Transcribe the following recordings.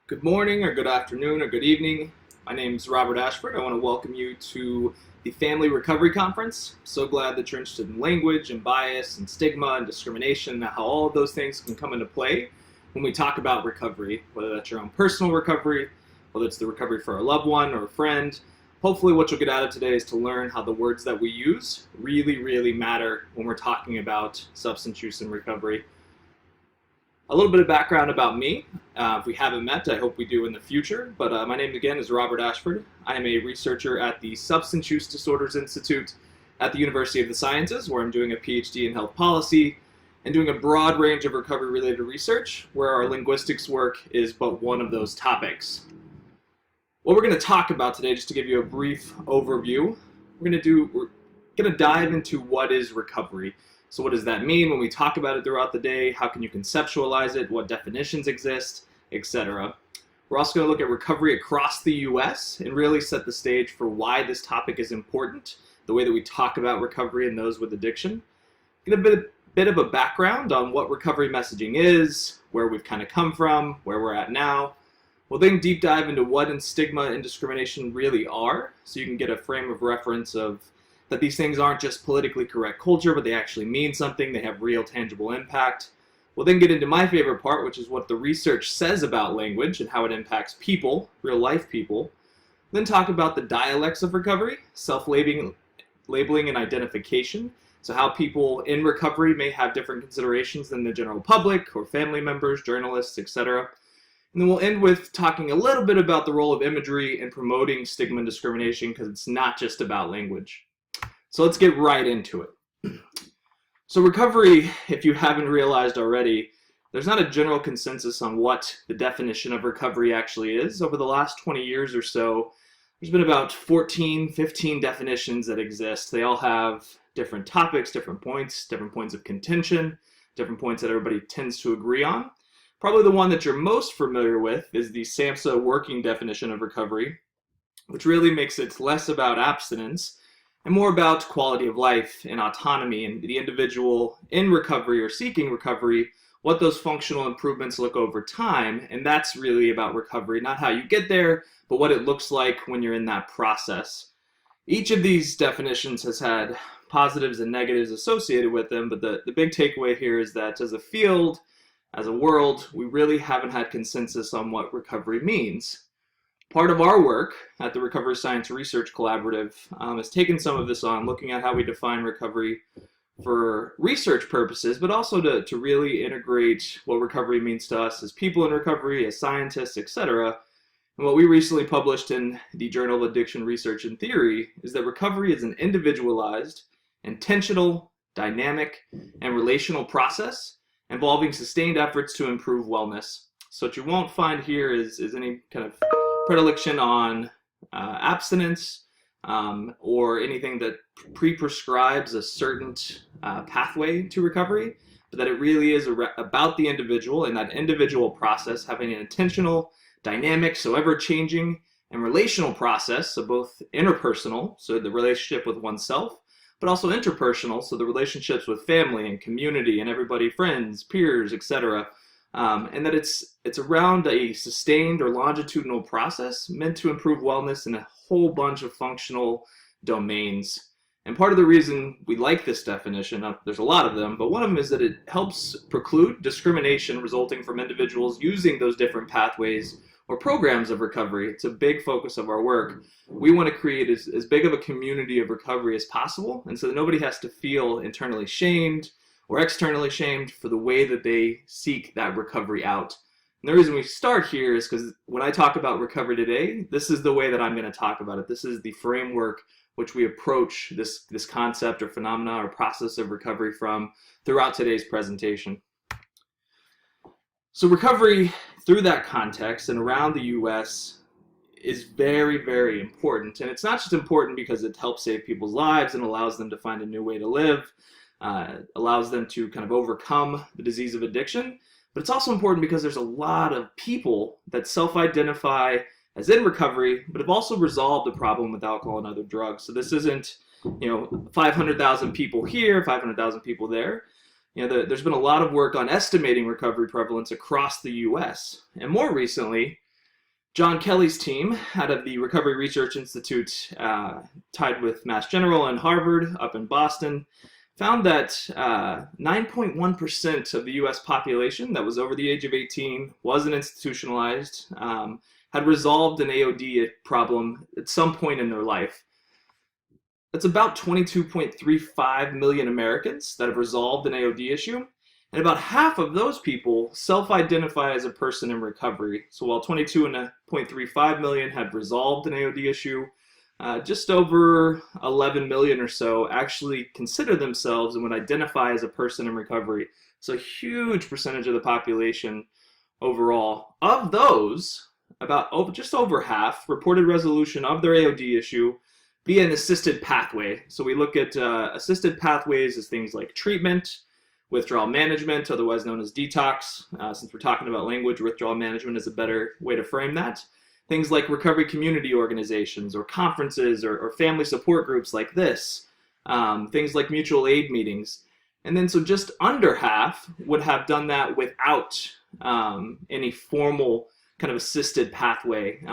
Good morning, or good afternoon, or good evening. My name is Robert Ashford. I want to welcome you to the Family Recovery Conference. I'm so glad that you're interested in language and bias and stigma and discrimination, and how all of those things can come into play when we talk about recovery, whether that's your own personal recovery, whether it's the recovery for a loved one or a friend. Hopefully what you'll get out of today is to learn how the words that we use really matter when we're talking about substance use and recovery. A little bit of background about me. If we haven't met, I hope we do in the future. But my name again is Robert Ashford. I am a researcher at the Substance Use Disorders Institute at the University of the Sciences, where I'm doing a PhD in health policy and doing a broad range of recovery-related research, where our linguistics work is but one of those topics. What we're going to talk about today, just to give you a brief overview, we're going to dive into what is recovery. So what does that mean when we talk about it throughout the day? How can you conceptualize it? What definitions exist, etc. We're also going to look at recovery across the US and really set the stage for why this topic is important, the way that we talk about recovery and those with addiction. Get a bit of a background on what recovery messaging is, where we've kind of come from, where we're at now. We'll then deep dive into what stigma and discrimination really are, so you can get a frame of reference of that these things aren't just politically correct culture, but they actually mean something, they have real tangible impact. We'll then get into my favorite part, which is what the research says about language and how it impacts people, real life people. Then talk about the dialects of recovery, self-labeling and identification, so how people in recovery may have different considerations than the general public or family members, journalists, etc. And then we'll end with talking a little bit about the role of imagery in promoting stigma and discrimination, because it's not just about language. So let's get right into it. So recovery, if you haven't realized already, there's not a general consensus on what the definition of recovery actually is. Over the last 20 years or so, there's been about 14, 15 definitions that exist. They all have different topics, different points of contention, different points that everybody tends to agree on. Probably the one that you're most familiar with is the SAMHSA working definition of recovery, which really makes it less about abstinence and more about quality of life and autonomy and the individual in recovery or seeking recovery, what those functional improvements look over time. And that's really about recovery, not how you get there, but what it looks like when you're in that process. Each of these definitions has had positives and negatives associated with them, but the big takeaway here is that as a field, as a world, we really haven't had consensus on what recovery means. Part of our work at the Recovery Science Research Collaborative has taken some of this on, looking at how we define recovery for research purposes, but also to really integrate what recovery means to us as people in recovery, as scientists, etc. And what we recently published in the Journal of Addiction Research and Theory is that recovery is an individualized, intentional, dynamic, and relational process involving sustained efforts to improve wellness. So what you won't find here is any kind of predilection on abstinence or anything that pre-prescribes a certain pathway to recovery, but that it really is about the individual and that individual process having an intentional, dynamic, so ever-changing, and relational process, so both interpersonal, so the relationship with oneself, but also interpersonal, so the relationships with family and community and everybody, friends, peers, etc., and that it's around a sustained or longitudinal process meant to improve wellness in a whole bunch of functional domains. And part of the reason we like this definition, there's a lot of them, but one of them is that it helps preclude discrimination resulting from individuals using those different pathways or programs of recovery. It's a big focus of our work. We want to create as big of a community of recovery as possible, and so that nobody has to feel internally shamed or externally shamed for the way that they seek that recovery out. And the reason we start here is because when I talk about recovery today, this is the way that I'm going to talk about it. This is the framework which we approach this concept or phenomena or process of recovery from throughout today's presentation. So recovery through that context and around the US is very important. And it's not just important because it helps save people's lives and allows them to find a new way to live, allows them to kind of overcome the disease of addiction, but it's also important because there's a lot of people that self-identify as in recovery, but have also resolved the problem with alcohol and other drugs. So this isn't, 500,000 people here, 500,000 people there. There's been a lot of work on estimating recovery prevalence across the US. And more recently, John Kelly's team out of the Recovery Research Institute, tied with Mass General and Harvard up in Boston, found that 9.1% of the US population that was over the age of 18 wasn't institutionalized, had resolved an AOD problem at some point in their life. That's about 22.35 million Americans that have resolved an AOD issue. And about half of those people self-identify as a person in recovery. So while 22.35 million had resolved an AOD issue, just over 11 million or so actually consider themselves and would identify as a person in recovery. So a huge percentage of the population overall. Of those, just over half reported resolution of their AOD issue via an assisted pathway. So we look at assisted pathways as things like treatment, withdrawal management, otherwise known as detox. Since we're talking about language, withdrawal management is a better way to frame that. Things like recovery community organizations or conferences or family support groups like this. Things like mutual aid meetings. And then so just under half would have done that without any formal kind of assisted pathway.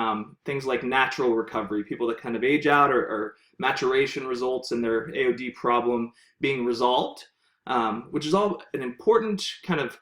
Things like natural recovery, people that kind of age out or maturation results in their AOD problem being resolved. Which is all an important kind of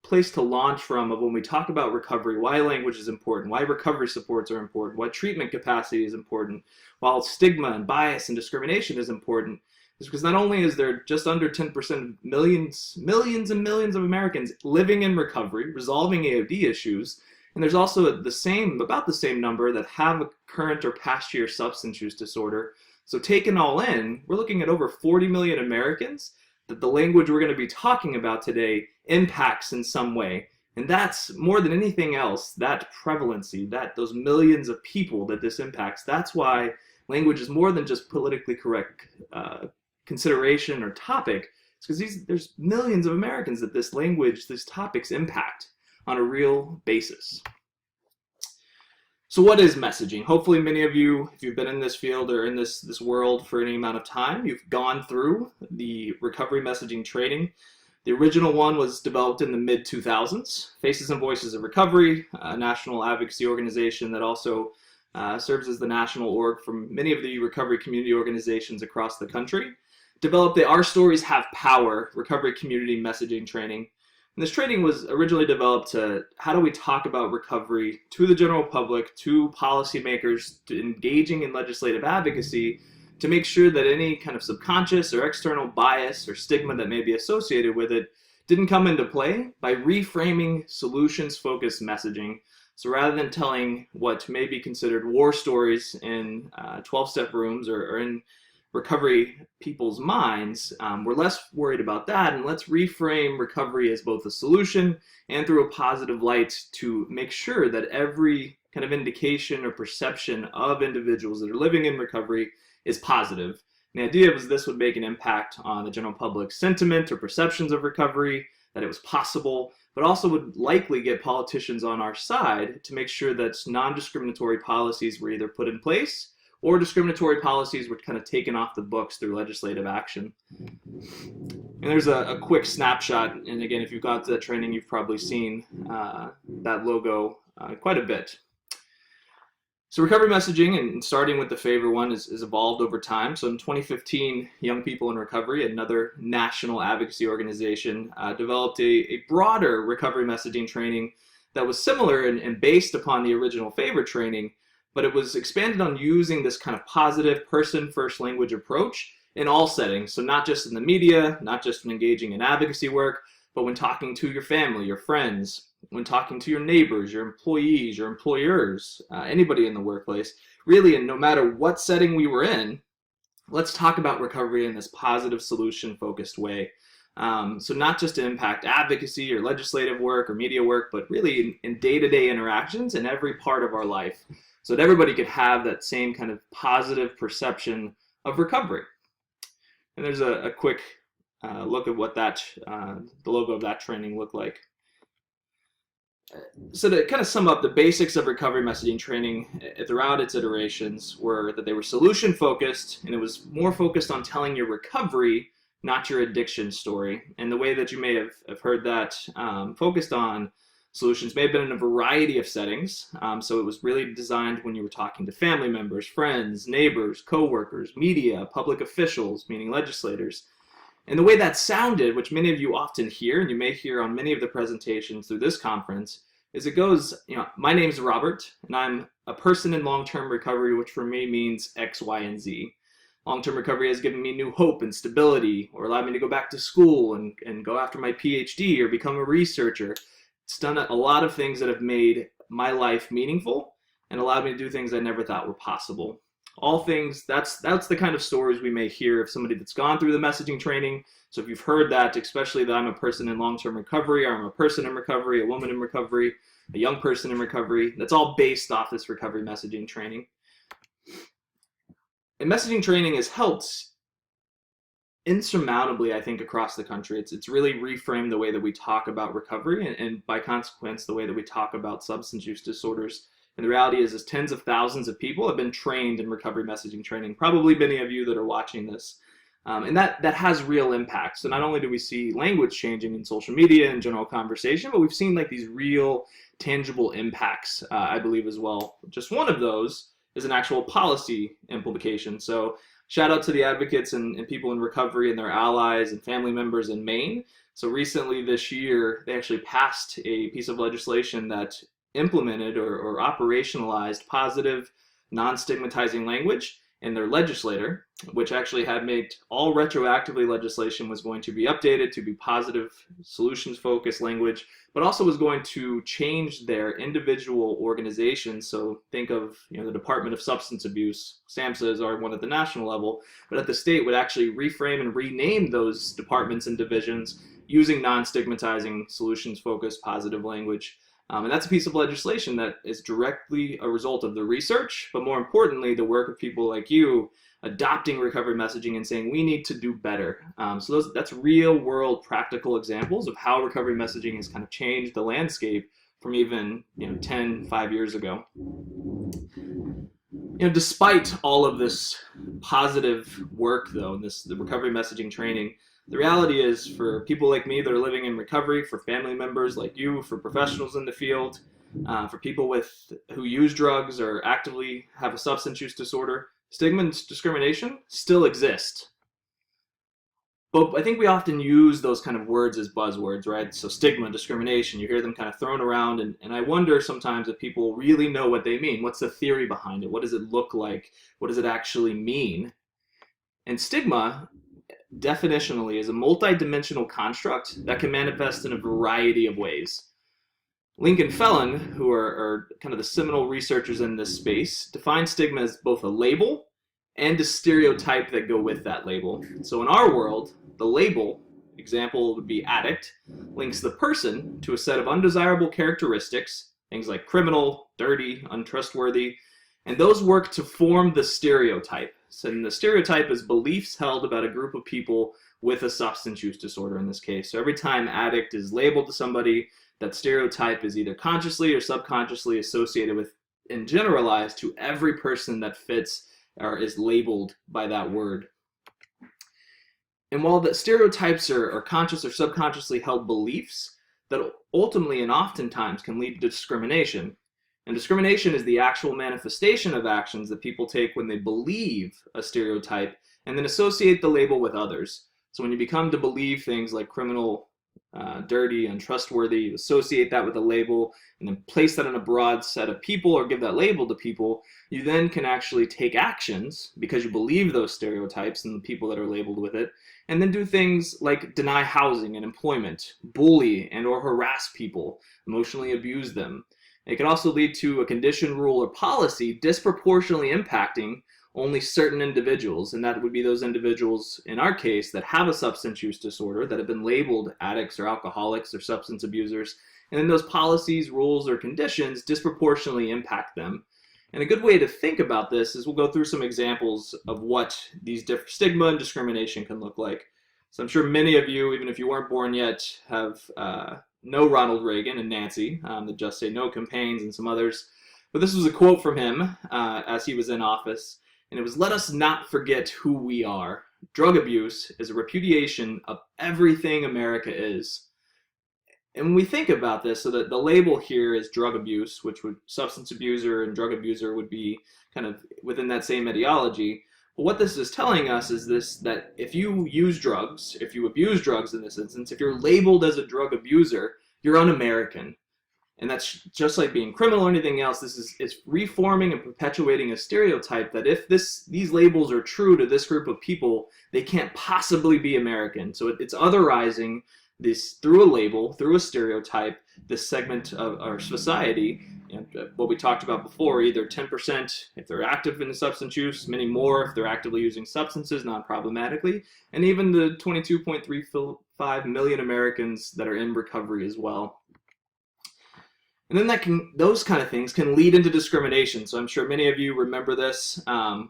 place to launch from of when we talk about recovery, why language is important, why recovery supports are important, why treatment capacity is important, while stigma and bias and discrimination is important, is because not only is there just under 10% of millions and millions of Americans living in recovery, resolving AOD issues, and there's also about the same number that have a current or past year substance use disorder. So taken all in, we're looking at over 40 million Americans that the language we're going to be talking about today impacts in some way. And that's more than anything else, that prevalency, those millions of people that this impacts. That's why language is more than just politically correct consideration or topic. It's because there's millions of Americans that these topics impact on a real basis. So what is messaging? Hopefully many of you, if you've been in this field or in this world for any amount of time, you've gone through the recovery messaging training. The original one was developed in the mid-2000s. Faces and Voices of Recovery, a national advocacy organization that also serves as the national org for many of the recovery community organizations across the country, developed the Our Stories Have Power recovery community messaging training. And this training was originally developed to how do we talk about recovery to the general public, to policymakers, to engaging in legislative advocacy to make sure that any kind of subconscious or external bias or stigma that may be associated with it didn't come into play by reframing solutions-focused messaging. So rather than telling what may be considered war stories in 12-step rooms or in recovery people's minds, we're less worried about that, and let's reframe recovery as both a solution and through a positive light to make sure that every kind of indication or perception of individuals that are living in recovery is positive. And the idea was this would make an impact on the general public's sentiment or perceptions of recovery, that it was possible, but also would likely get politicians on our side to make sure that non-discriminatory policies were either put in place or discriminatory policies were kind of taken off the books through legislative action. And there's a quick snapshot, and again, if you've got that training, you've probably seen that logo quite a bit. So recovery messaging, and starting with the favorite one, is evolved over time. So in 2015, Young People in Recovery, another national advocacy organization, developed a broader recovery messaging training that was similar and based upon the original favorite training, but it was expanded on using this kind of positive person-first language approach in all settings. So not just in the media, not just when engaging in advocacy work, but when talking to your family, your friends, when talking to your neighbors, your employees, your employers, anybody in the workplace. Really, and no matter what setting we were in, let's talk about recovery in this positive solution-focused way. So not just to impact advocacy or legislative work or media work, but really in day-to-day interactions in every part of our life, so that everybody could have that same kind of positive perception of recovery. And there's a quick look at what the logo of that training looked like. So to kind of sum up, the basics of recovery messaging training throughout its iterations were that they were solution focused, and it was more focused on telling your recovery, not your addiction story. And the way that you may have heard that focused on Solutions may have been in a variety of settings, so it was really designed when you were talking to family members, friends, neighbors, coworkers, media, public officials, meaning legislators. And the way that sounded, which many of you often hear, and you may hear on many of the presentations through this conference, is it goes, my name's Robert, and I'm a person in long-term recovery, which for me means X, Y, and Z. Long-term recovery has given me new hope and stability, or allowed me to go back to school and go after my PhD or become a researcher. It's done a lot of things that have made my life meaningful and allowed me to do things I never thought were possible. All things, that's the kind of stories we may hear of somebody that's gone through the messaging training. So if you've heard that, especially that I'm a person in long-term recovery, or I'm a person in recovery, a woman in recovery, a young person in recovery, that's all based off this recovery messaging training. And messaging training has helped insurmountably, I think, across the country. It's really reframed the way that we talk about recovery, and by consequence, the way that we talk about substance use disorders. And the reality is tens of thousands of people have been trained in recovery messaging training, probably many of you that are watching this. And that has real impact. So not only do we see language changing in social media and general conversation, but we've seen like these real tangible impacts, I believe, as well. Just one of those is an actual policy implication. So shout out to the advocates and people in recovery and their allies and family members in Maine. So recently this year, they actually passed a piece of legislation that implemented or operationalized positive, non-stigmatizing language in their legislature, which actually had made all retroactively legislation was going to be updated to be positive, solutions-focused language, but also was going to change their individual organizations. So think of the Department of Substance Abuse. SAMHSAs are one at the national level, but at the state would actually reframe and rename those departments and divisions using non-stigmatizing, solutions-focused, positive language. And that's a piece of legislation that is directly a result of the research, but more importantly, the work of people like you adopting recovery messaging and saying we need to do better. So that's real world practical examples of how recovery messaging has kind of changed the landscape from even 5 years ago. Despite all of this positive work, though, the recovery messaging training, the reality is for people like me that are living in recovery, for family members like you, for professionals in the field, for people who use drugs or actively have a substance use disorder, stigma and discrimination still exist. But I think we often use those kind of words as buzzwords, right? So stigma, discrimination, you hear them kind of thrown around, and I wonder sometimes if people really know what they mean. What's the theory behind it? What does it look like? What does it actually mean? And stigma, definitionally, is a multidimensional construct that can manifest in a variety of ways. Lincoln Felon, who are kind of the seminal researchers in this space, define stigma as both a label and a stereotype that go with that label. So in our world, the label, example would be addict, links the person to a set of undesirable characteristics, things like criminal, dirty, untrustworthy, and those work to form the stereotype. So the stereotype is beliefs held about a group of people with a substance use disorder in this case. So every time addict is labeled to somebody, that stereotype is either consciously or subconsciously associated with and generalized to every person that fits or is labeled by that word. And while the stereotypes are conscious or subconsciously held beliefs that ultimately and oftentimes can lead to discrimination. And discrimination is the actual manifestation of actions that people take when they believe a stereotype and then associate the label with others. So when you become to believe things like criminal, dirty, untrustworthy, you associate that with a label and then place that on a broad set of people or give that label to people, you then can actually take actions because you believe those stereotypes and the people that are labeled with it, and then do things like deny housing and employment, bully and or harass people, emotionally abuse them. It can also lead to a condition, rule, or policy disproportionately impacting only certain individuals, and that would be those individuals, in our case, that have a substance use disorder, that have been labeled addicts or alcoholics or substance abusers, and then those policies, rules, or conditions disproportionately impact them. And a good way to think about this is we'll go through some examples of what these stigma and discrimination can look like. So I'm sure many of you, even if you weren't born yet, have know Ronald Reagan and Nancy, the Just Say No campaigns and some others. But this was a quote from him as he was in office. And it was, "Let us not forget who we are. Drug abuse is a repudiation of everything America is." And when we think about this, so that the label here is drug abuse, which would substance abuser and drug abuser would be kind of within that same ideology. But what this is telling us is this: that if you use drugs, if you abuse drugs in this instance, if you're labeled as a drug abuser, you're un-American. And that's just like being criminal or anything else. This is it's reforming and perpetuating a stereotype that if these labels are true to this group of people, they can't possibly be American. So it's otherizing this through a label, through a stereotype, this segment of our society. And what we talked about before, either 10% if they're active in the substance use, many more if they're actively using substances non-problematically, and even the 22.35 million Americans that are in recovery as well. And then those kind of things can lead into discrimination. So I'm sure many of you remember this.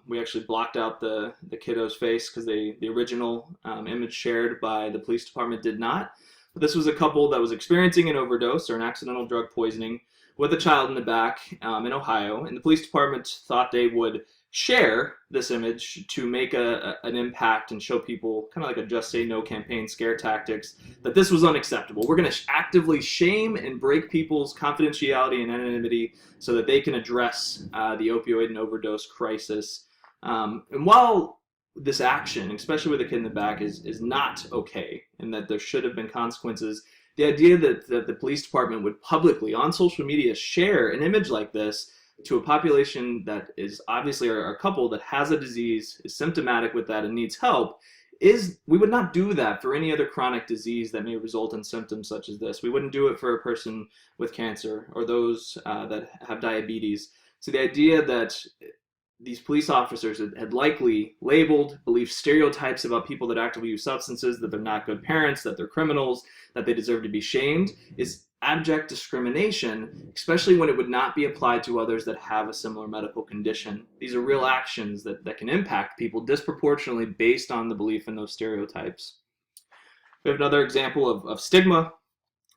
We actually blocked out the kiddo's face because the original image shared by the police department did not. But this was a couple that was experiencing an overdose or an accidental drug poisoning with a child in the back in Ohio. And the police department thought they would share this image to make an impact and show people, kind of like a Just Say No campaign, scare tactics, that this was unacceptable. We're going to actively shame and break people's confidentiality and anonymity so that they can address the opioid and overdose crisis. And while this action, especially with a kid in the back, is not okay and that there should have been consequences, the idea that the police department would publicly on social media share an image like this to a population that is obviously a couple that has a disease, is symptomatic with that and needs help, we would not do that for any other chronic disease that may result in symptoms such as this. We wouldn't do it for a person with cancer or those that have diabetes. So the idea that these police officers had likely labeled, believed stereotypes about people that actively use substances, that they're not good parents, that they're criminals, that they deserve to be shamed, is abject discrimination, especially when it would not be applied to others that have a similar medical condition. These are real actions that can impact people disproportionately based on the belief in those stereotypes. We have another example of stigma.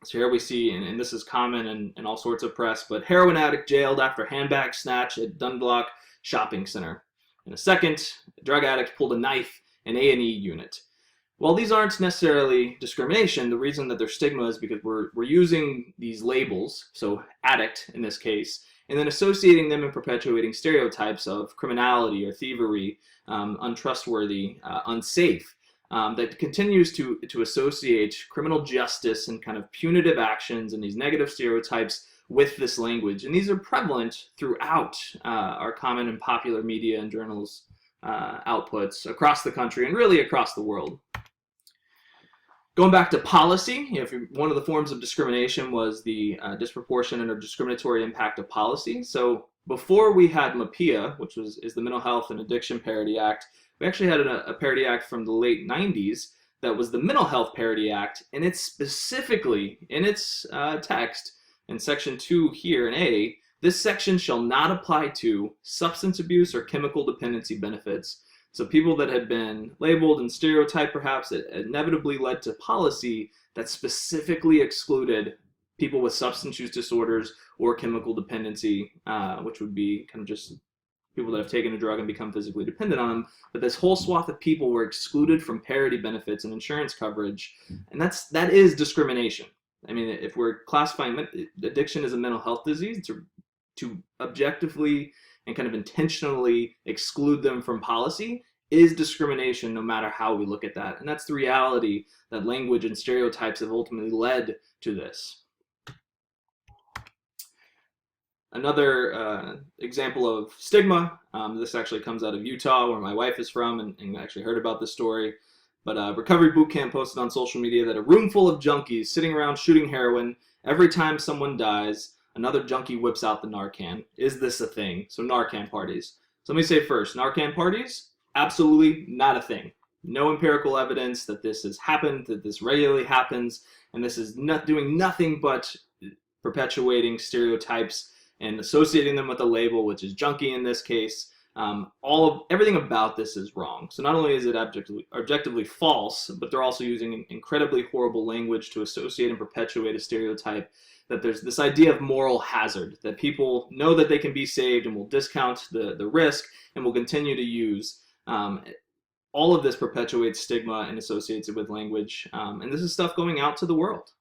So here we see, and this is common in all sorts of press, but heroin addict jailed after handbag snatch at Dundalk Shopping Center. In a second, a drug addict pulled a knife in A&E unit. While these aren't necessarily discrimination, the reason that they're stigma is because we're using these labels, so addict in this case, and then associating them and perpetuating stereotypes of criminality or thievery, untrustworthy, unsafe, that continues to associate criminal justice and kind of punitive actions and these negative stereotypes with this language. And these are prevalent throughout our common and popular media and journals outputs across the country and really across the world. Going back to policy, one of the forms of discrimination was the disproportionate or discriminatory impact of policy. So before we had MAPIA, which is the Mental Health and Addiction Parity Act, we actually had a Parity Act from the late 90s that was the Mental Health Parity Act, and it's specifically in its text in Section 2 here in A, this section shall not apply to substance abuse or chemical dependency benefits. So people that had been labeled and stereotyped perhaps, it inevitably led to policy that specifically excluded people with substance use disorders or chemical dependency, which would be kind of just people that have taken a drug and become physically dependent on them. But this whole swath of people were excluded from parity benefits and insurance coverage, and that is discrimination. I mean, if we're classifying addiction as a mental health disease, to objectively and kind of intentionally exclude them from policy is discrimination, no matter how we look at that. And that's the reality that language and stereotypes have ultimately led to this. Another example of stigma, this actually comes out of Utah, where my wife is from, and actually heard about this story. But Recovery Boot Camp posted on social media that a room full of junkies sitting around shooting heroin, every time someone dies, another junkie whips out the Narcan. Is this a thing? So Narcan parties. So let me say first, Narcan parties, absolutely not a thing. No empirical evidence that this has happened, that this regularly happens, and this is not doing nothing but perpetuating stereotypes and associating them with a label, which is junkie in this case. Everything about this is wrong. So not only is it objectively false, but they're also using incredibly horrible language to associate and perpetuate a stereotype that there's this idea of moral hazard, that people know that they can be saved and will discount the risk and will continue to use. All of this perpetuates stigma and associates it with language. And this is stuff going out to the world.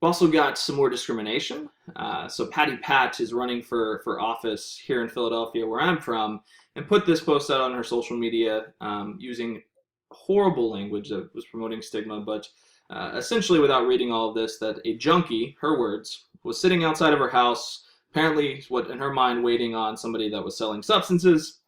We've also got some more discrimination. So Patty Pat is running for office here in Philadelphia, where I'm from, and put this post out on her social media using horrible language that was promoting stigma, but essentially without reading all of this, that a junkie, her words, was sitting outside of her house, apparently what in her mind waiting on somebody that was selling substances,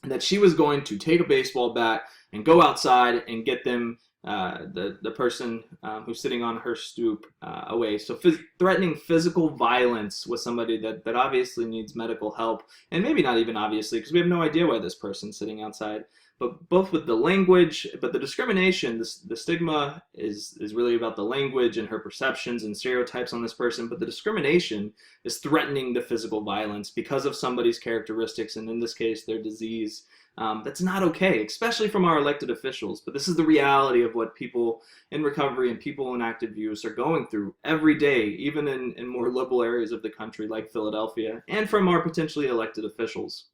and that she was going to take a baseball bat and go outside and get them the person who's sitting on her stoop away. So threatening physical violence with somebody that obviously needs medical help, and maybe not even obviously, because we have no idea why this person's sitting outside. But both with the language, but the discrimination, the stigma is really about the language and her perceptions and stereotypes on this person. But the discrimination is threatening the physical violence because of somebody's characteristics, and in this case, their disease. That's not okay, especially from our elected officials. But this is the reality of what people in recovery and people in active use are going through every day, even in more liberal areas of the country like Philadelphia, and from our potentially elected officials.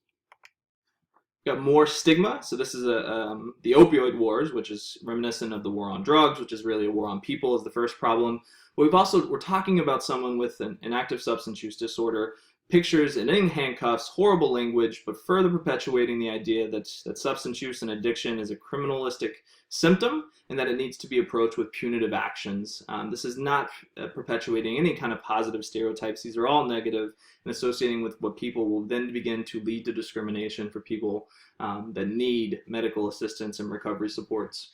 Got more stigma. So this is the opioid wars, which is reminiscent of the war on drugs, which is really a war on people, is the first problem. But we're talking about someone with an active substance use disorder, pictures and in handcuffs, horrible language, but further perpetuating the idea that substance use and addiction is a criminalistic symptom and that it needs to be approached with punitive actions. This is not perpetuating any kind of positive stereotypes. These are all negative and associating with what people will then begin to lead to discrimination for people that need medical assistance and recovery supports.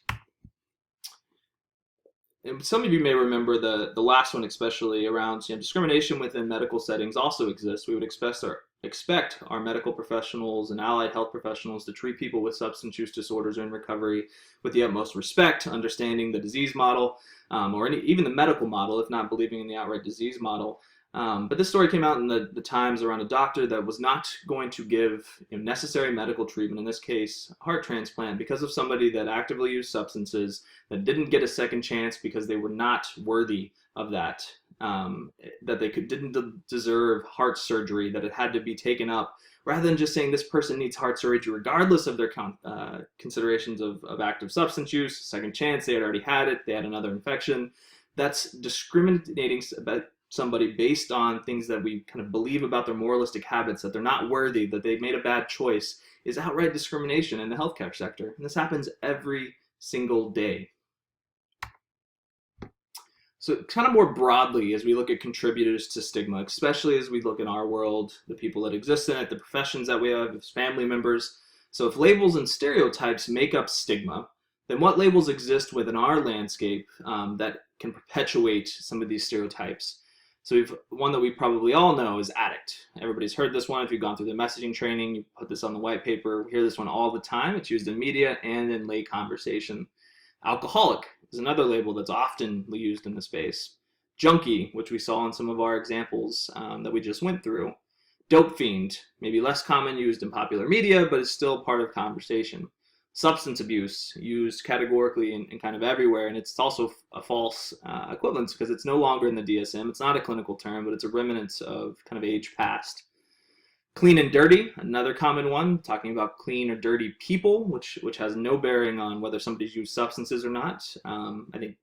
And some of you may remember the last one, especially around discrimination within medical settings also exists. We would expect our medical professionals and allied health professionals to treat people with substance use disorders or in recovery with the utmost respect, understanding the disease model, or even the medical model, if not believing in the outright disease model. But this story came out in the Times around a doctor that was not going to give necessary medical treatment, in this case, heart transplant, because of somebody that actively used substances, that didn't get a second chance because they were not worthy of that, that they didn't deserve heart surgery, that it had to be taken up, rather than just saying this person needs heart surgery regardless of their considerations of active substance use, second chance, they had already had it, they had another infection. That's discriminating about somebody based on things that we kind of believe about their moralistic habits, that they're not worthy, that they made a bad choice, is outright discrimination in the healthcare sector. And this happens every single day. So kind of more broadly, as we look at contributors to stigma, especially as we look in our world, the people that exist in it, the professions that we have, as family members. So if labels and stereotypes make up stigma, then what labels exist within our landscape that can perpetuate some of these stereotypes? So one that we probably all know is addict. Everybody's heard this one. If you've gone through the messaging training, you put this on the white paper. We hear this one all the time. It's used in media and in lay conversation. Alcoholic is another label that's often used in the space. Junkie, which we saw in some of our examples that we just went through. Dope fiend, maybe less common, used in popular media, but is still part of conversation. Substance abuse, used categorically in kind of everywhere, and it's also a false equivalence because it's no longer in the DSM. It's not a clinical term, but it's a remnant of kind of age past. Clean and dirty, another common one, talking about clean or dirty people, which has no bearing on whether somebody's used substances or not. I think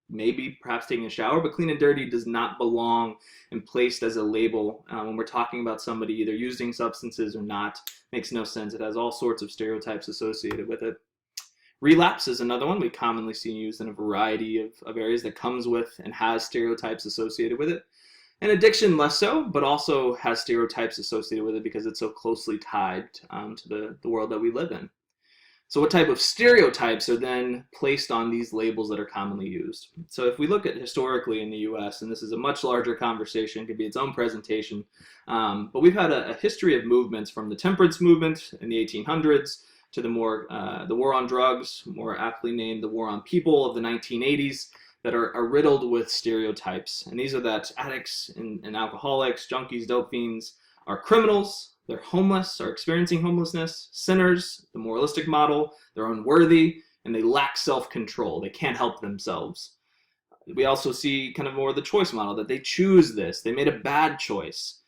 maybe perhaps taking a shower, but clean and dirty does not belong and placed as a label when we're talking about somebody either using substances or not. Makes no sense. It has all sorts of stereotypes associated with it. Relapse is another one we commonly see used in a variety of areas that comes with and has stereotypes associated with it. And addiction less so, but also has stereotypes associated with it because it's so closely tied to the world that we live in. So what type of stereotypes are then placed on these labels that are commonly used? So if we look at historically in the US, and this is a much larger conversation, could be its own presentation, but we've had a history of movements from the temperance movement in the 1800s to the war on drugs, more aptly named the war on people of the 1980s, that are riddled with stereotypes. And these are that addicts and alcoholics, junkies, dope fiends are criminals, they're homeless, are experiencing homelessness, sinners, the moralistic model, they're unworthy, and they lack self-control. They can't help themselves. We also see kind of more the choice model, that they choose this, they made a bad choice,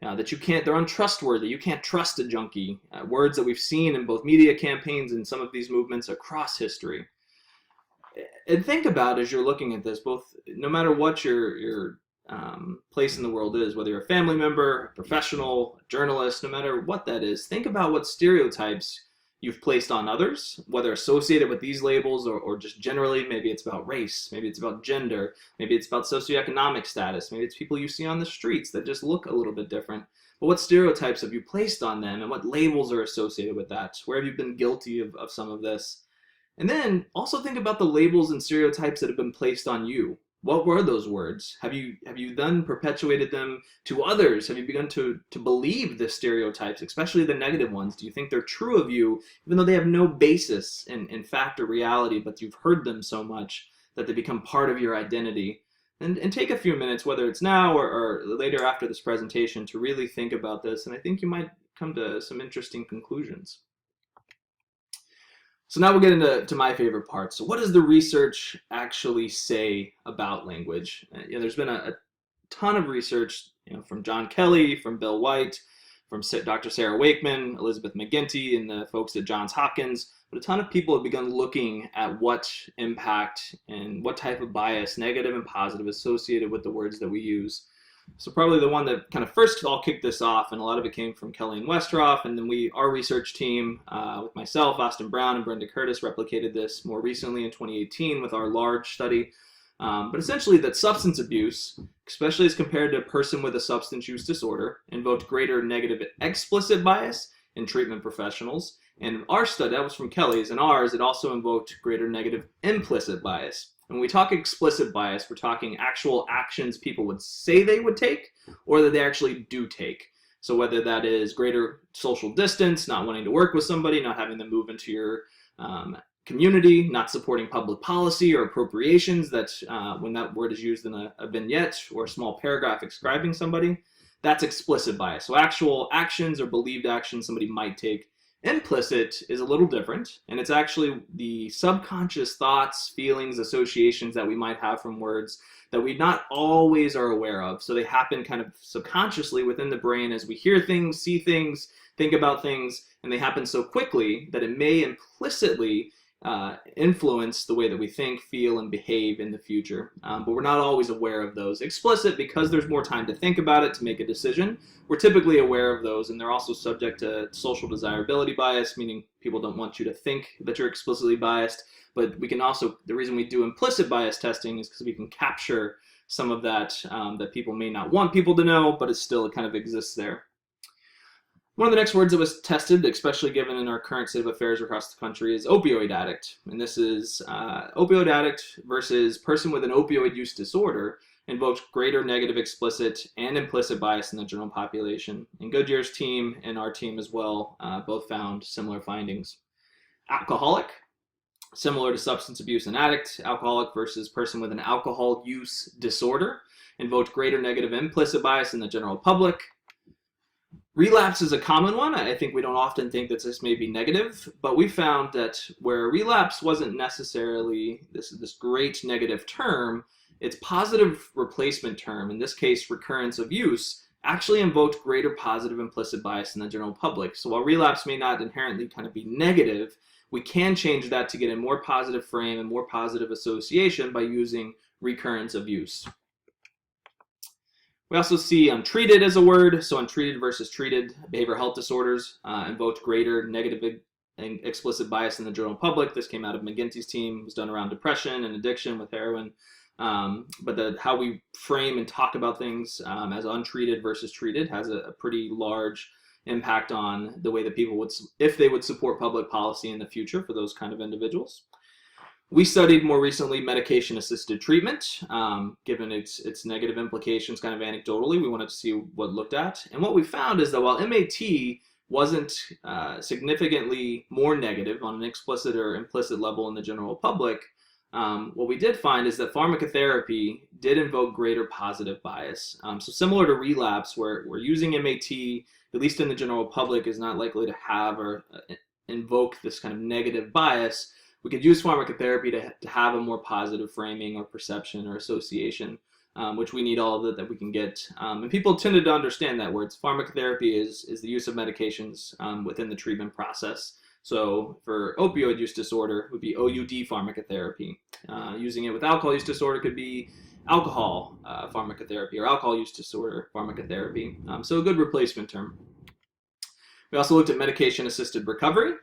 that they're untrustworthy, you can't trust a junkie. Words that we've seen in both media campaigns and some of these movements across history. And think about as you're looking at this, both no matter what your place in the world is, whether you're a family member, a professional, a journalist, no matter what that is, think about what stereotypes you've placed on others, whether associated with these labels or just generally. Maybe it's about race, maybe it's about gender, maybe it's about socioeconomic status, maybe it's people you see on the streets that just look a little bit different. But what stereotypes have you placed on them and what labels are associated with that? Where have you been guilty of some of this? And then also think about the labels and stereotypes that have been placed on you. What were those words? Have you then perpetuated them to others? Have you begun to believe the stereotypes, especially the negative ones? Do you think they're true of you, even though they have no basis in fact or reality, but you've heard them so much that they become part of your identity? And take a few minutes, whether it's now or later after this presentation, to really think about this. And I think you might come to some interesting conclusions. So now we'll get into my favorite part. So what does the research actually say about language? There's been a ton of research, from John Kelly, from Bill White, from Dr. Sarah Wakeman, Elizabeth McGinty, and the folks at Johns Hopkins. But a ton of people have begun looking at what impact and what type of bias, negative and positive, associated with the words that we use. So probably the one that kind of first all kicked this off, and a lot of it came from Kelly and Westroff, and then our research team with myself, Austin Brown, and Brenda Curtis replicated this more recently in 2018 with our large study. But essentially that substance abuse, especially as compared to a person with a substance use disorder, invoked greater negative explicit bias in treatment professionals. And our study, that was from Kelly's, and ours, it also invoked greater negative implicit bias. When we talk explicit bias, we're talking actual actions people would say they would take or that they actually do take. So whether that is greater social distance, not wanting to work with somebody, not having them move into your community, not supporting public policy or appropriations, that when that word is used in a vignette or a small paragraph describing somebody, that's explicit bias. So actual actions or believed actions somebody might take. Implicit is a little different, and it's actually the subconscious thoughts, feelings, associations that we might have from words that we not always are aware of. So they happen kind of subconsciously within the brain as we hear things, see things, think about things, and they happen so quickly that it may implicitly influence the way that we think, feel, and behave in the future. But we're not always aware of those. Explicit, because there's more time to think about it, to make a decision, we're typically aware of those, and they're also subject to social desirability bias, meaning people don't want you to think that you're explicitly biased. But we can also, the reason we do implicit bias testing is because we can capture some of that that people may not want people to know, but it kind of exists there. One of the next words that was tested, especially given in our current state of affairs across the country, is opioid addict. And this is opioid addict versus person with an opioid use disorder invoked greater negative explicit and implicit bias in the general population. And Goodyear's team and our team as well both found similar findings. Alcoholic, similar to substance abuse and addict, alcoholic versus person with an alcohol use disorder invoked greater negative implicit bias in the general public. Relapse is a common one. I think we don't often think that this may be negative, but we found that where relapse wasn't necessarily this great negative term, its positive replacement term, in this case recurrence of use, actually invoked greater positive implicit bias in the general public. So while relapse may not inherently kind of be negative, we can change that to get a more positive frame and more positive association by using recurrence of use. We also see untreated as a word. So untreated versus treated behavioral health disorders invoked greater negative and explicit bias in the general public. This came out of McGinty's team. It was done around depression and addiction with heroin. But how we frame and talk about things as untreated versus treated has a pretty large impact on the way that people would, if they would support public policy in the future for those kind of individuals. We studied more recently medication-assisted treatment, given its negative implications kind of anecdotally. We wanted to see what looked at. And what we found is that while MAT wasn't significantly more negative on an explicit or implicit level in the general public, what we did find is that pharmacotherapy did invoke greater positive bias. So similar to relapse, where using MAT, at least in the general public, is not likely to have or invoke this kind of negative bias, we could use pharmacotherapy to have a more positive framing or perception or association, which we need all of it that we can get. And people tended to understand that words. Pharmacotherapy is the use of medications within the treatment process. So for opioid use disorder, it would be OUD pharmacotherapy. Using it with alcohol use disorder could be alcohol pharmacotherapy or alcohol use disorder pharmacotherapy. So a good replacement term. We also looked at medication-assisted recovery.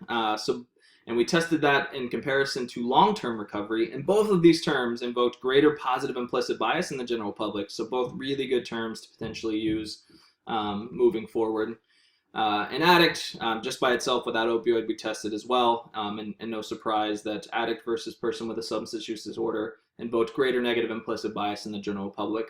And we tested that in comparison to long-term recovery, and both of these terms invoked greater positive implicit bias in the general public, so both really good terms to potentially use moving forward. An addict, just by itself without opioid, we tested as well, and no surprise that addict versus person with a substance use disorder invoked greater negative implicit bias in the general public.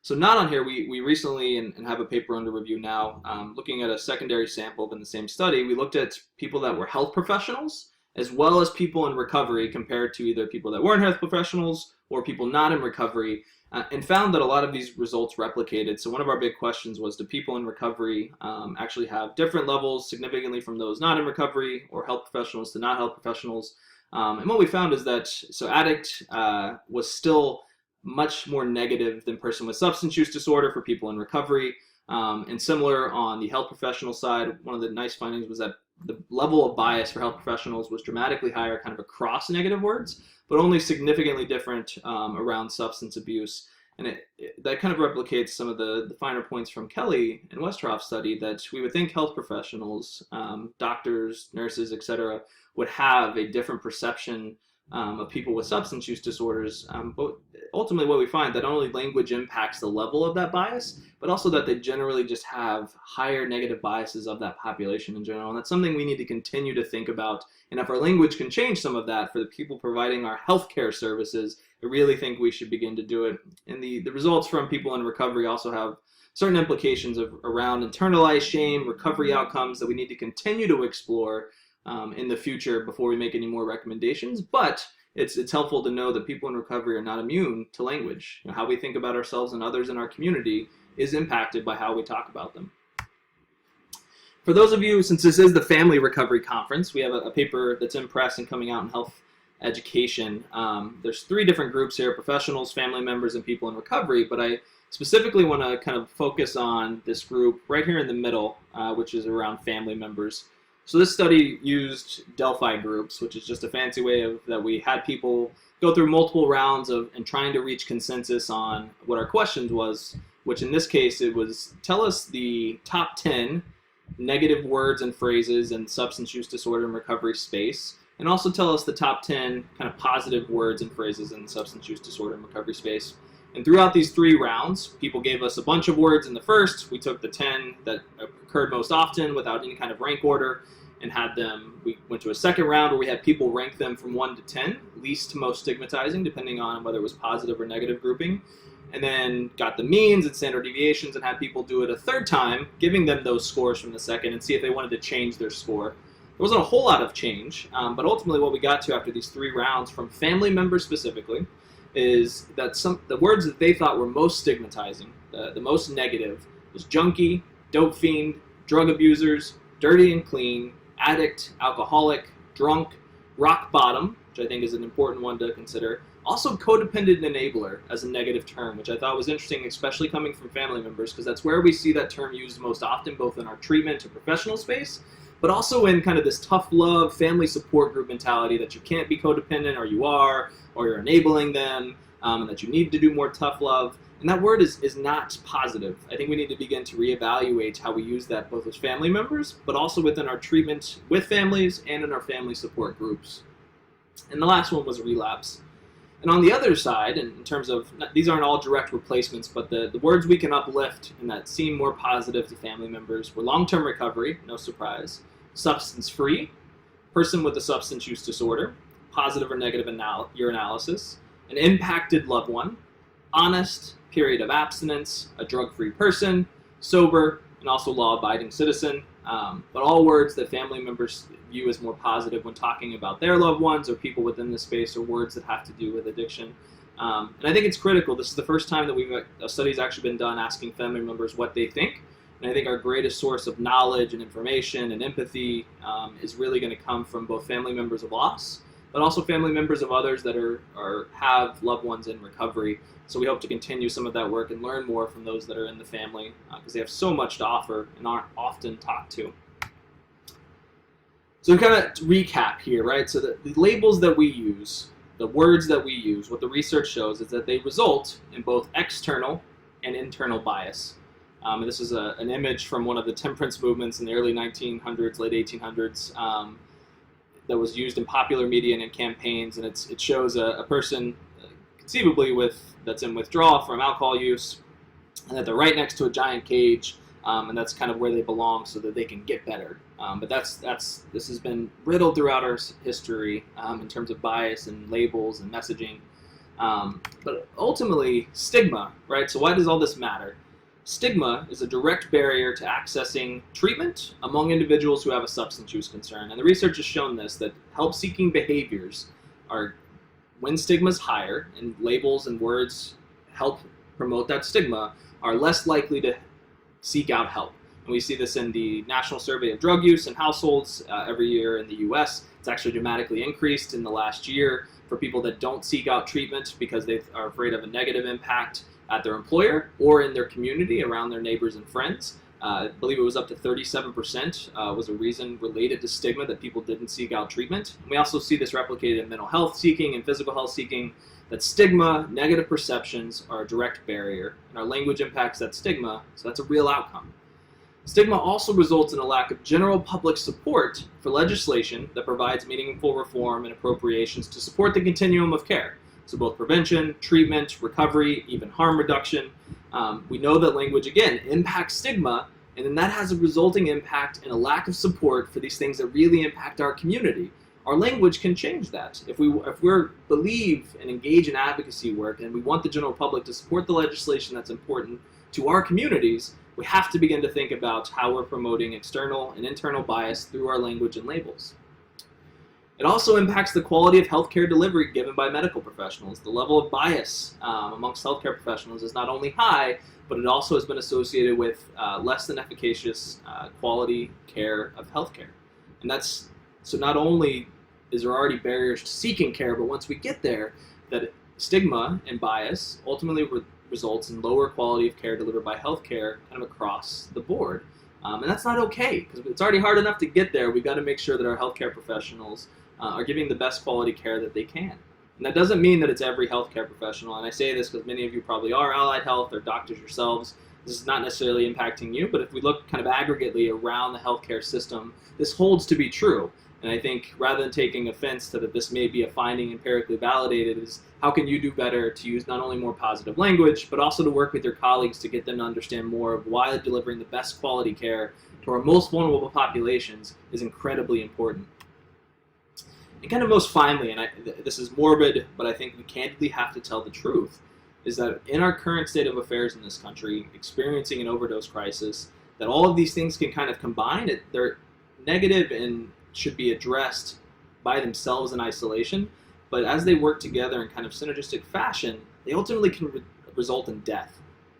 So not on here, we recently, and have a paper under review now, looking at a secondary sample in the same study. We looked at people that were health professionals as well as people in recovery compared to either people that weren't health professionals or people not in recovery, and found that a lot of these results replicated. So one of our big questions was, do people in recovery actually have different levels significantly from those not in recovery, or health professionals to not health professionals? And what we found is that, so addict was still much more negative than person with substance use disorder for people in recovery. And similar on the health professional side, one of the nice findings was that the level of bias for health professionals was dramatically higher kind of across negative words, but only significantly different around substance abuse. And that kind of replicates some of the finer points from Kelly and Westerhoff's study, that we would think health professionals, doctors, nurses, etc., would have a different perception of people with substance use disorders. But ultimately what we find, that not only language impacts the level of that bias, but also that they generally just have higher negative biases of that population in general. And that's something we need to continue to think about. And if our language can change some of that for the people providing our healthcare services, I really think we should begin to do it. And the results from people in recovery also have certain implications around internalized shame, recovery outcomes that we need to continue to explore in the future before we make any more recommendations. But it's helpful to know that people in recovery are not immune to language. You know, how we think about ourselves and others in our community is impacted by how we talk about them. For those of you, since this is the Family Recovery Conference, we have a paper that's in press and coming out in Health Education. There's 3 different groups here: professionals, family members, and people in recovery. But I specifically want to kind of focus on this group right here in the middle, which is around family members. So this study used Delphi groups, which is just a fancy way of that we had people go through multiple rounds and trying to reach consensus on what our questions was, which in this case it was, tell us the top 10 negative words and phrases in substance use disorder and recovery space, and also tell us the top 10 kind of positive words and phrases in the substance use disorder and recovery space. And throughout these 3 rounds, people gave us a bunch of words in the first. We took the 10 that occurred most often without any kind of rank order and had them, we went to a second round where we had people rank them from 1 to 10, least to most stigmatizing, depending on whether it was positive or negative grouping. And then got the means and standard deviations and had people do it a third time, giving them those scores from the second and see if they wanted to change their score. There wasn't a whole lot of change, but ultimately what we got to after these 3 rounds from family members specifically is that the words that they thought were most stigmatizing, the most negative, was junkie, dope fiend, drug abusers, dirty and clean, addict, alcoholic, drunk, rock bottom, which I think is an important one to consider. Also codependent enabler as a negative term, which I thought was interesting, especially coming from family members, because that's where we see that term used most often, both in our treatment to professional space, but also in kind of this tough love, family support group mentality that you can't be codependent, or you are, or you're enabling them, and that you need to do more tough love. And that word is not positive. I think we need to begin to reevaluate how we use that both as family members, but also within our treatment with families and in our family support groups. And the last one was relapse. And on the other side, in terms of, these aren't all direct replacements, but the words we can uplift and that seem more positive to family members were long-term recovery, no surprise, substance-free, person with a substance use disorder, positive or negative urinalysis, an impacted loved one, honest, period of abstinence, a drug-free person, sober, and also law-abiding citizen. But all words that family members view as more positive when talking about their loved ones or people within the space, or words that have to do with addiction. And I think it's critical. This is the first time that a study's actually been done asking family members what they think. And I think our greatest source of knowledge and information and empathy is really going to come from both family members of loss, but also family members of others that have loved ones in recovery. So we hope to continue some of that work and learn more from those that are in the family, because they have so much to offer and aren't often talked to. So kind of to recap here, right? So the labels that we use, the words that we use, what the research shows is that they result in both external and internal bias. And this is an image from one of the temperance movements in the early 1900s, late 1800s, that was used in popular media and in campaigns, and it shows a person conceivably that's in withdrawal from alcohol use, and that they're right next to a giant cage, and that's kind of where they belong so that they can get better. But this has been riddled throughout our history in terms of bias and labels and messaging. But ultimately, stigma, right? So why does all this matter? Stigma is a direct barrier to accessing treatment among individuals who have a substance use concern. And the research has shown this, that help-seeking behaviors are, when stigma is higher, and labels and words help promote that stigma, are less likely to seek out help. And we see this in the National Survey of Drug Use in households every year in the U.S. It's actually dramatically increased in the last year for people that don't seek out treatment because they are afraid of a negative impact at their employer or in their community around their neighbors and friends. I believe it was up to 37% was a reason related to stigma that people didn't seek out treatment. And we also see this replicated in mental health seeking and physical health seeking, that stigma, negative perceptions are a direct barrier, and our language impacts that stigma, so that's a real outcome. Stigma also results in a lack of general public support for legislation that provides meaningful reform and appropriations to support the continuum of care. So both prevention, treatment, recovery, even harm reduction. We know that language, again, impacts stigma, and then that has a resulting impact in a lack of support for these things that really impact our community. Our language can change that. If we believe and engage in advocacy work and we want the general public to support the legislation that's important to our communities, we have to begin to think about how we're promoting external and internal bias through our language and labels. It also impacts the quality of healthcare delivery given by medical professionals. The level of bias amongst healthcare professionals is not only high, but it also has been associated with less than efficacious quality care of healthcare. And that's, so not only is there already barriers to seeking care, but once we get there, that stigma and bias ultimately results in lower quality of care delivered by healthcare kind of across the board. And that's not okay, because it's already hard enough to get there. We've got to make sure that our healthcare professionals are giving the best quality care that they can. And that doesn't mean that it's every healthcare professional, and I say this because many of you probably are allied health or doctors yourselves. This is not necessarily impacting you, but if we look kind of aggregately around the healthcare system, this holds to be true. And I think rather than taking offense to that this may be a finding empirically validated, is how can you do better to use not only more positive language, but also to work with your colleagues to get them to understand more of why delivering the best quality care to our most vulnerable populations is incredibly important. And kind of most finally, and this is morbid, but I think we candidly have to tell the truth, is that in our current state of affairs in this country, experiencing an overdose crisis, that all of these things can kind of combine. They're negative and should be addressed by themselves in isolation, but as they work together in kind of synergistic fashion, they ultimately can result in death.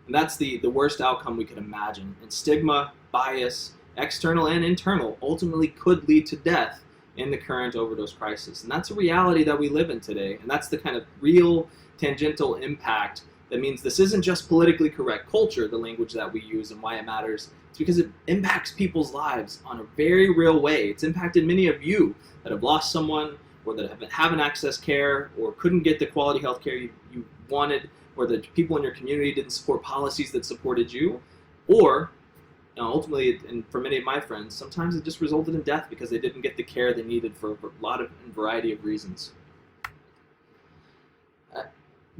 And that's the worst outcome we could imagine. And stigma, bias, external and internal, ultimately could lead to death in the current overdose crisis. And that's a reality that we live in today. And that's the kind of real tangential impact that means this isn't just politically correct culture, the language that we use and why it matters. It's because it impacts people's lives on a very real way. It's impacted many of you that have lost someone, or that haven't accessed care, or couldn't get the quality health care you wanted, or the people in your community didn't support policies that supported you, or ultimately, and for many of my friends, sometimes it just resulted in death because they didn't get the care they needed for a lot of and variety of reasons.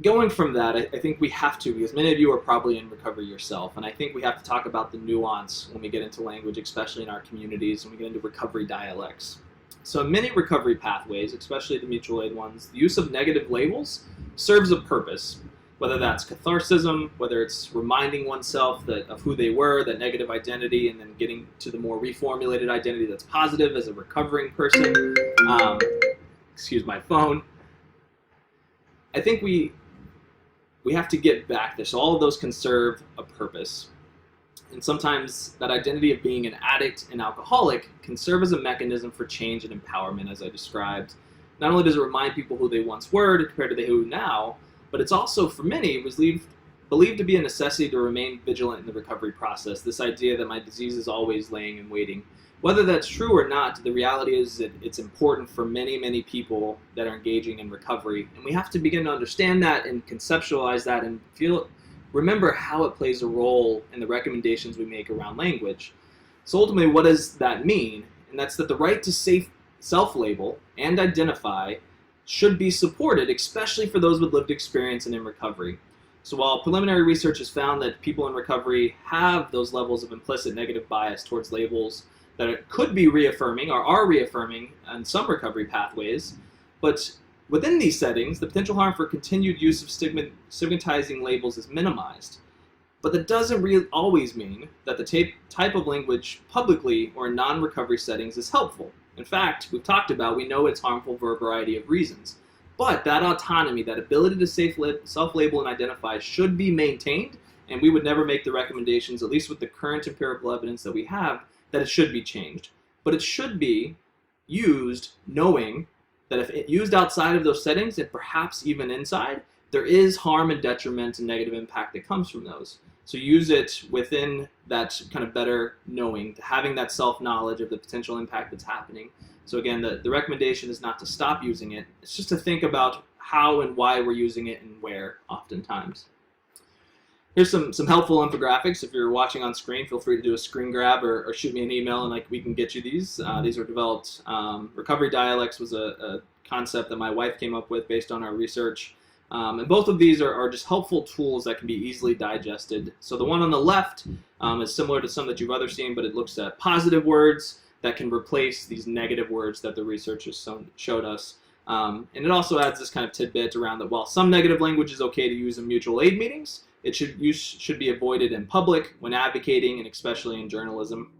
Going from that, I think we have to, because many of you are probably in recovery yourself, and I think we have to talk about the nuance when we get into language, especially in our communities, when we get into recovery dialects. So in many recovery pathways, especially the mutual aid ones, the use of negative labels serves a purpose, whether that's catharsism, whether it's reminding oneself of who they were, that negative identity, and then getting to the more reformulated identity that's positive as a recovering person. Excuse my phone. I think we have to get back there. So all of those can serve a purpose. And sometimes that identity of being an addict and alcoholic can serve as a mechanism for change and empowerment, as I described. Not only does it remind people who they once were compared to who now, but it's also, for many, believed to be a necessity to remain vigilant in the recovery process, this idea that my disease is always laying in waiting. Whether that's true or not, the reality is that it's important for many, many people that are engaging in recovery, and we have to begin to understand that and conceptualize that and remember how it plays a role in the recommendations we make around language. So ultimately, what does that mean? And that's that the right to self-label and identify should be supported, especially for those with lived experience and in recovery. So while preliminary research has found that people in recovery have those levels of implicit negative bias towards labels that it could be reaffirming or are reaffirming in some recovery pathways, but within these settings, the potential harm for continued use of stigmatizing labels is minimized. But that doesn't really always mean that the type of language publicly or in non-recovery settings is helpful. In fact, we've talked about, we know it's harmful for a variety of reasons. But that autonomy, that ability to self-label and identify should be maintained, and we would never make the recommendations, at least with the current empirical evidence that we have, that it should be changed. But it should be used knowing that if it used outside of those settings, and perhaps even inside, there is harm and detriment and negative impact that comes from those. So use it within that kind of better knowing, having that self-knowledge of the potential impact that's happening. So again, the recommendation is not to stop using it. It's just to think about how and why we're using it and where oftentimes. Here's some helpful infographics. If you're watching on screen, feel free to do a screen grab or shoot me an email and we can get you these. These were developed. Recovery dialects was a concept that my wife came up with based on our research. And both of these are just helpful tools that can be easily digested. So the one on the left is similar to some that you've other seen, but it looks at positive words that can replace these negative words that the researchers showed us. And it also adds this kind of tidbit around that while some negative language is okay to use in mutual aid meetings, it should be avoided in public when advocating and especially in journalism.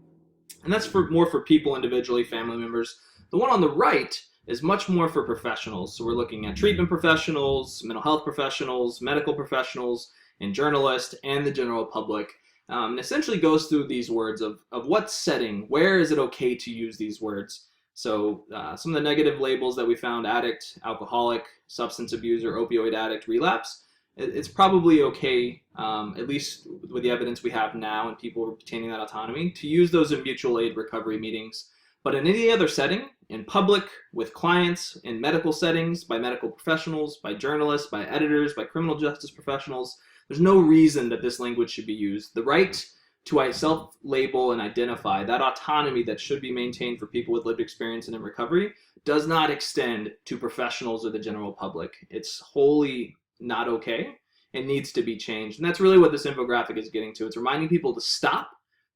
And that's more for people individually, family members. The one on the right is much more for professionals. So we're looking at treatment professionals, mental health professionals, medical professionals, and journalists, and the general public. And essentially goes through these words of what setting, where is it okay to use these words. So some of the negative labels that we found: addict, alcoholic, substance abuser, opioid addict, relapse. It's probably okay, at least with the evidence we have now and people retaining that autonomy, to use those in mutual aid recovery meetings. But in any other setting, in public, with clients, in medical settings, by medical professionals, by journalists, by editors, by criminal justice professionals, there's no reason that this language should be used. The right to self-label and identify, that autonomy that should be maintained for people with lived experience and in recovery, does not extend to professionals or the general public. It's wholly not okay and needs to be changed. And that's really what this infographic is getting to. It's reminding people to stop,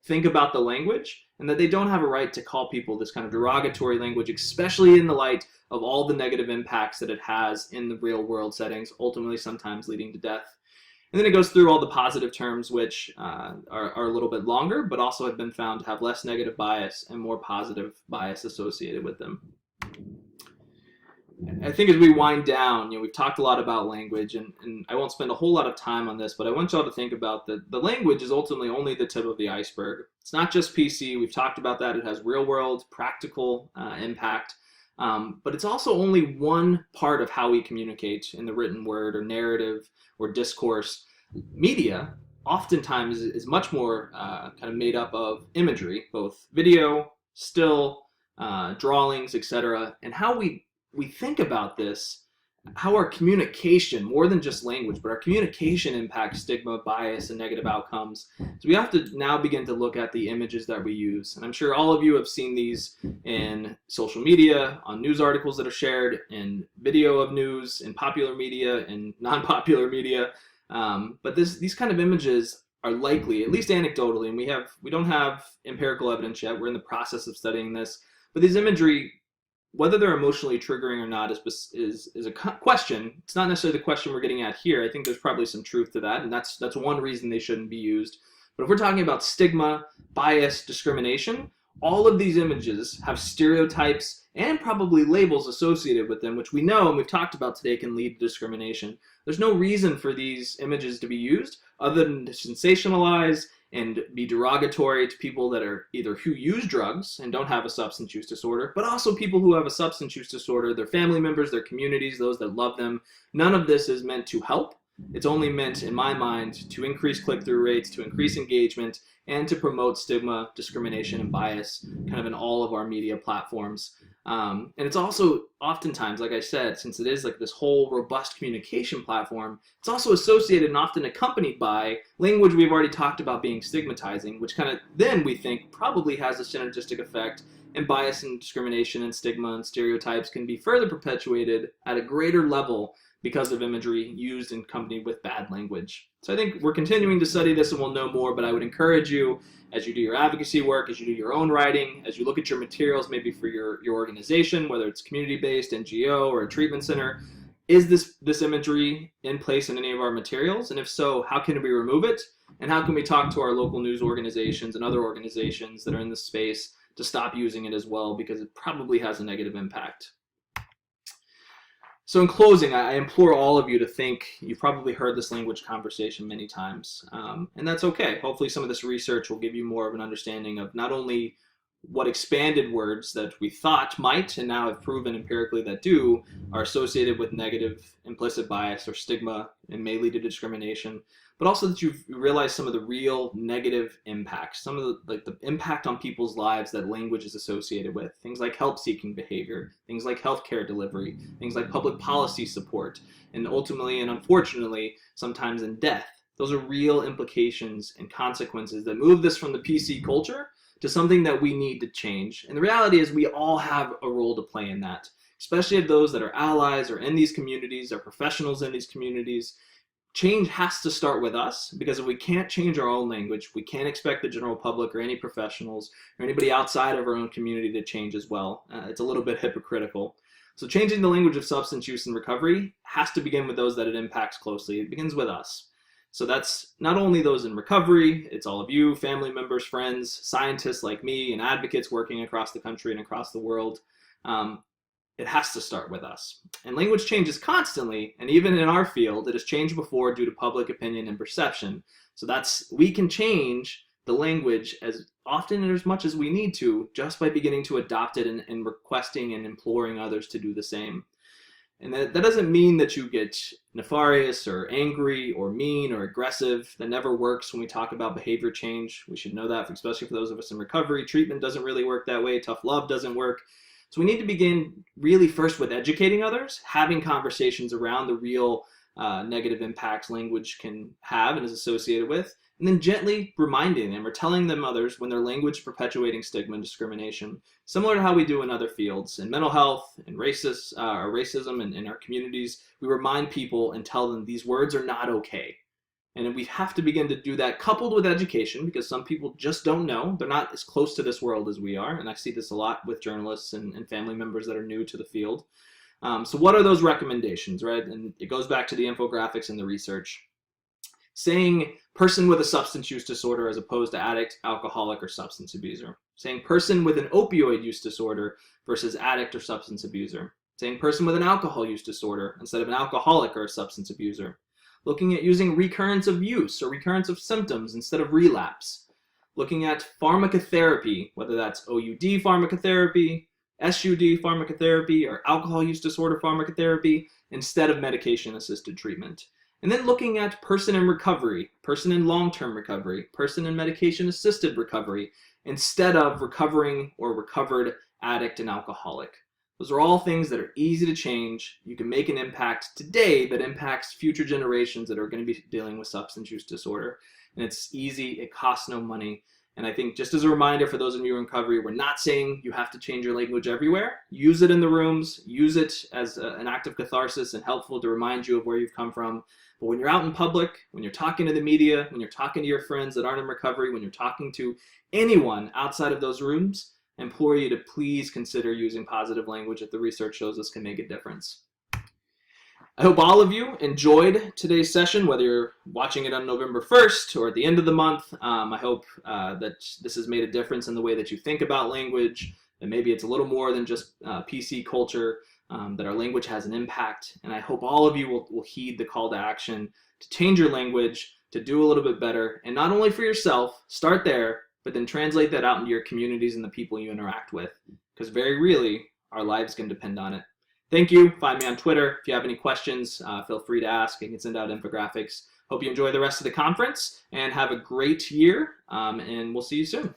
think about the language, and that they don't have a right to call people this kind of derogatory language, especially in the light of all the negative impacts that it has in the real world settings, ultimately sometimes leading to death. And then it goes through all the positive terms, which are a little bit longer, but also have been found to have less negative bias and more positive bias associated with them. I think as we wind down, we've talked a lot about language, and I won't spend a whole lot of time on this, but I want y'all to think about that the language is ultimately only the tip of the iceberg. It's not just PC. We've talked about that. It has real world, practical impact, but it's also only one part of how we communicate in the written word or narrative or discourse. Media oftentimes is much more kind of made up of imagery, both video, still, drawings, etc., and how we think about this, how our communication, more than just language, but our communication impacts stigma, bias, and negative outcomes. So we have to now begin to look at the images that we use. And I'm sure all of you have seen these in social media, on news articles that are shared, in video of news, in popular media, and non-popular media. But these kind of images are likely, at least anecdotally, and we don't have empirical evidence yet. We're in the process of studying this. But these imagery, whether they're emotionally triggering or not is a question. It's not necessarily the question we're getting at here. I think there's probably some truth to that, and that's one reason they shouldn't be used. But if we're talking about stigma, bias, discrimination, all of these images have stereotypes and probably labels associated with them, which we know and we've talked about today can lead to discrimination. There's no reason for these images to be used other than to sensationalize and be derogatory to people that are either who use drugs and don't have a substance use disorder, but also people who have a substance use disorder, their family members, their communities, those that love them. None of this is meant to help. it's only meant, in my mind, to increase click-through rates, to increase engagement, and to promote stigma, discrimination, and bias kind of in all of our media platforms. And it's also oftentimes, like I said, since it is like this whole robust communication platform, it's also associated and often accompanied by language we've already talked about being stigmatizing, which kind of then we think probably has a synergistic effect, and bias and discrimination and stigma and stereotypes can be further perpetuated at a greater level because of imagery used in company with bad language. So I think we're continuing to study this and we'll know more, but I would encourage you as you do your advocacy work, as you do your own writing, as you look at your materials maybe for your organization, whether it's community-based, NGO, or a treatment center, is this imagery in place in any of our materials? And if so, how can we remove it? And how can we talk to our local news organizations and other organizations that are in this space to stop using it as well, because it probably has a negative impact. So in closing, I implore all of you to think. You've probably heard this language conversation many times, and that's okay. Hopefully some of this research will give you more of an understanding of not only what expanded words that we thought might, and now have proven empirically that do, are associated with negative implicit bias or stigma and may lead to discrimination, but also that you've realized some of the real negative impacts, some of the impact on people's lives that language is associated with. Things like help-seeking behavior, things like healthcare delivery, things like public policy support, and ultimately and unfortunately, sometimes in death. Those are real implications and consequences that move this from the PC culture to something that we need to change. And the reality is we all have a role to play in that, especially of those that are allies or in these communities or professionals in these communities. Change has to start with us, because if we can't change our own language, we can't expect the general public or any professionals or anybody outside of our own community to change as well. It's a little bit hypocritical. So changing the language of substance use and recovery has to begin with those that it impacts closely. It begins with us. So that's not only those in recovery, it's all of you, family members, friends, scientists like me, and advocates working across the country and across the world. It has to start with us. And language changes constantly, and even in our field, it has changed before due to public opinion and perception. So we can change the language as often and as much as we need to, just by beginning to adopt it and requesting and imploring others to do the same. And that doesn't mean that you get nefarious or angry or mean or aggressive. That never works when we talk about behavior change. We should know that, especially for those of us in recovery. Treatment doesn't really work that way. Tough love doesn't work. So we need to begin really first with educating others, having conversations around the real negative impacts language can have and is associated with, and then gently reminding them or telling them others when their language is perpetuating stigma and discrimination, similar to how we do in other fields. In mental health and racism in our communities, we remind people and tell them these words are not okay. And we have to begin to do that coupled with education, because some people just don't know. They're not as close to this world as we are. And I see this a lot with journalists and family members that are new to the field. So what are those recommendations, right? And it goes back to the infographics and the research. Saying person with a substance use disorder as opposed to addict, alcoholic, or substance abuser. Saying person with an opioid use disorder versus addict or substance abuser. Saying person with an alcohol use disorder instead of an alcoholic or a substance abuser. Looking at using recurrence of use or recurrence of symptoms instead of relapse. Looking at pharmacotherapy, whether that's OUD pharmacotherapy, SUD pharmacotherapy, or alcohol use disorder pharmacotherapy instead of medication-assisted treatment. And then looking at person in recovery, person in long-term recovery, person in medication-assisted recovery, instead of recovering or recovered addict and alcoholic. Those are all things that are easy to change. You can make an impact today that impacts future generations that are going to be dealing with substance use disorder. And it's easy, it costs no money. And I think just as a reminder for those of you in recovery, we're not saying you have to change your language everywhere. Use it in the rooms, use it as an act of catharsis and helpful to remind you of where you've come from. But when you're out in public, when you're talking to the media, when you're talking to your friends that aren't in recovery, when you're talking to anyone outside of those rooms, I implore you to please consider using positive language that the research shows us can make a difference. I hope all of you enjoyed today's session, whether you're watching it on November 1st or at the end of the month. I hope that this has made a difference in the way that you think about language, and maybe it's a little more than just PC culture, that our language has an impact. And I hope all of you will heed the call to action to change your language, to do a little bit better, and not only for yourself, start there, but then translate that out into your communities and the people you interact with, because very really, our lives can depend on it. Thank you. Find me on Twitter. If you have any questions, feel free to ask. I can send out infographics. Hope you enjoy the rest of the conference and have a great year, and we'll see you soon.